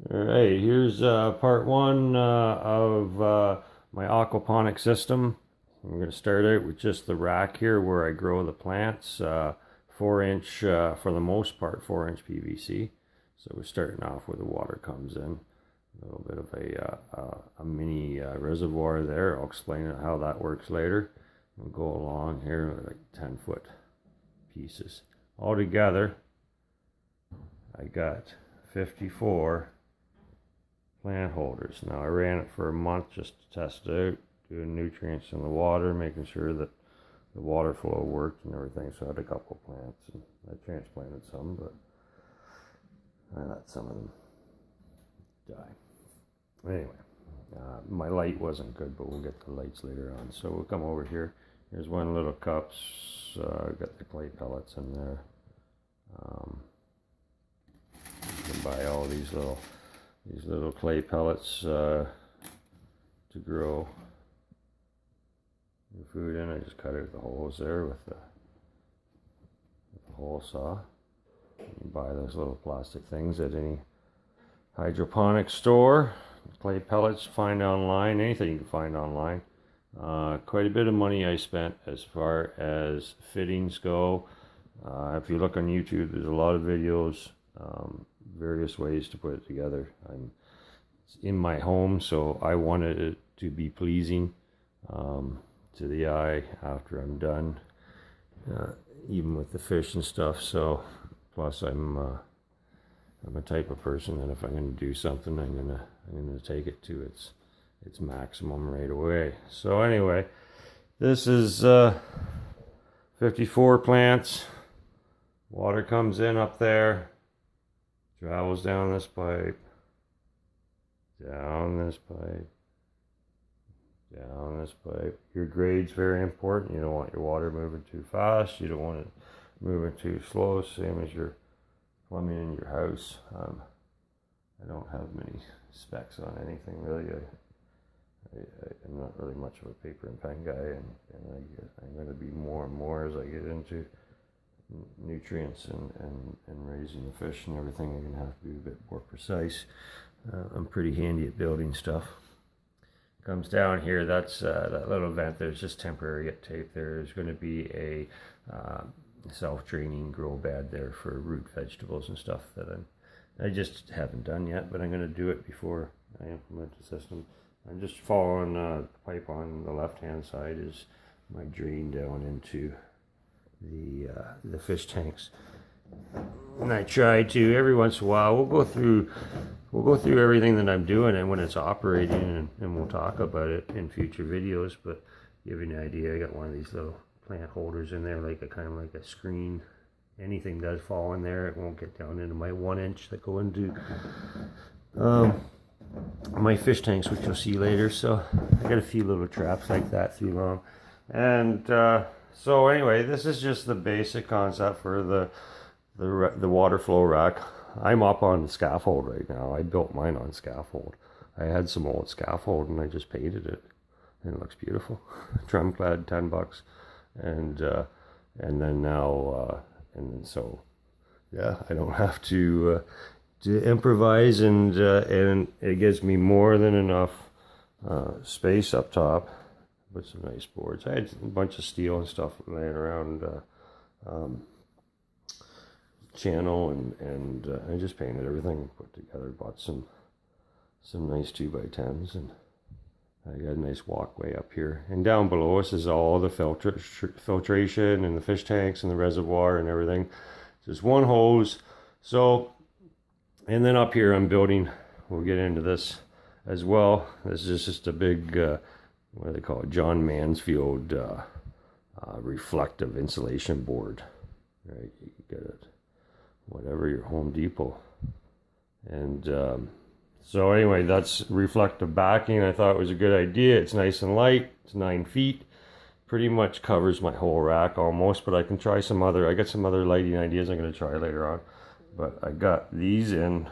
Alright, here's part one of my aquaponic system. I'm going to start out with just the rack here where I grow the plants. 4-inch, for the most part, 4-inch PVC. So we're starting off where the water comes in. A little bit of a mini reservoir there. I'll explain how that works later. We'll go along here with like 10-foot pieces. Altogether, I got 54 plant holders. Now I ran it for a month just to test it out, doing nutrients in the water, making sure that the water flow worked and everything. So I had a couple plants and I transplanted some, but I let some of them die. Anyway, my light wasn't good, but we'll get the lights later on. So we'll come over here. Here's one little cups. Got the clay pellets in there. You can buy all these little clay pellets to grow your food in. I just cut out the holes there with the hole saw. You buy those little plastic things at any hydroponic store. Clay pellets, find online, anything you can find online. Quite a bit of money I spent as far as fittings go. If you look on YouTube, there's a lot of videos, various ways to put it together. It's in my home, so I wanted it to be pleasing to the eye after I'm done, even with the fish and stuff. So, plus I'm a type of person that if I'm going to do something, I'm gonna take it to its maximum right away. So anyway, this is 54 plants. Water comes in up there, travels down this pipe, down this pipe, down this pipe. Your grade's very important. You don't want your water moving too fast. You don't want it moving too slow, same as your plumbing in your house. I don't have many specs on anything really. I'm not really much of a paper and pen guy, and I'm going to be more and more as I get into nutrients and raising the fish and everything. I'm going to have to be a bit more precise. I'm pretty handy at building stuff. Comes down here, that's that little vent there's just temporary get tape. There's going to be a self-draining grow bed there for root vegetables and stuff that I just haven't done yet, but I'm going to do it before I implement the system. I'm just following the pipe on the left-hand side is my drain down into the fish tanks. And I try to every once in a while we'll go through everything that I'm doing and when it's operating, and we'll talk about it in future videos. But give you an idea, I got one of these little plant holders in there, like a kind of like a screen. Anything does fall in there, it won't get down into my 1-inch that go into my fish tanks, which you'll see later. So I got a few little traps like that through them. And so anyway, this is just the basic concept for the water flow rack. I'm up on the scaffold right now. I built mine on scaffold. I had some old scaffold and I just painted it, and it looks beautiful. Trim clad, $10, and then now and then so yeah, I don't have to improvise, and it gives me more than enough space up top with some nice boards. I had a bunch of steel and stuff laying around channel, and I just painted everything, put together, bought some nice 2x10s, and I got a nice walkway up here. And down below us is all the filtration and the fish tanks and the reservoir and everything. Just one hose. So, and then up here I'm building, we'll get into this as well. This is just a big, what do they call it? John Mansfield reflective insulation board. Right, you can get it, whatever, your Home Depot. And so anyway, that's reflective backing. I thought it was a good idea. It's nice and light. It's 9 feet. Pretty much covers my whole rack almost, but I can try some other, I got some other lighting ideas I'm going to try later on. But I got these in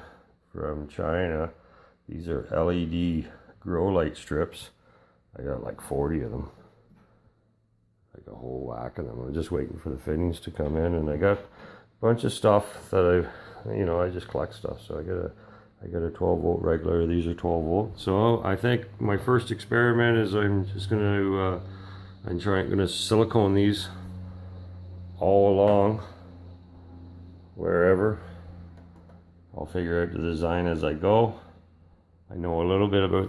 from China. These are LED grow light strips. I got like 40 of them. Like a whole whack of them. I'm just waiting for the fittings to come in, and I got a bunch of stuff that I just collect stuff. So I got a 12 volt regular. These are 12 volt. So I think my first experiment is I'm just gonna gonna silicone these all along wherever. I'll figure out the design as I go. I know a little bit about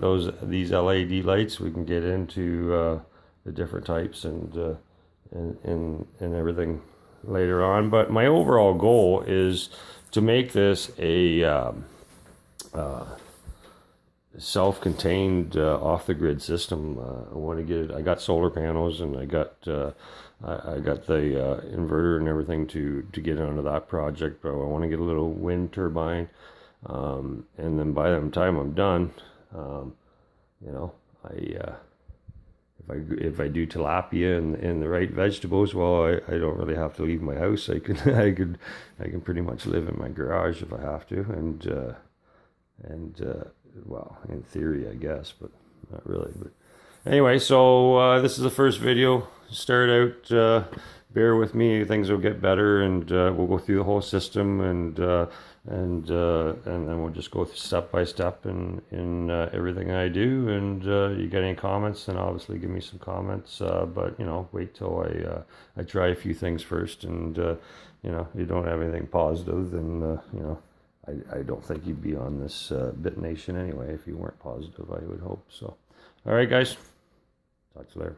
these LED lights. We can get into the different types and everything later on. But my overall goal is to make this a self-contained off-the-grid system. I want to get it. I got solar panels and I got the inverter and everything to get onto that project. But I want to get a little wind turbine, and then by the time I'm done, you know, if I do tilapia and the right vegetables, well, I don't really have to leave my house. I can I can pretty much live in my garage if I have to, and well, in theory, I guess, but not really. But anyway, so this is the first video. Start out, bear with me. Things will get better, and we'll go through the whole system, and then we'll just go step by step in everything I do. And you got any comments, then obviously give me some comments. But you know, wait till I try a few things first, and you know, you don't have anything positive, then you know, I don't think you'd be on this Bit Nation anyway if you weren't positive, I would hope. So, all right, guys, talk to you later.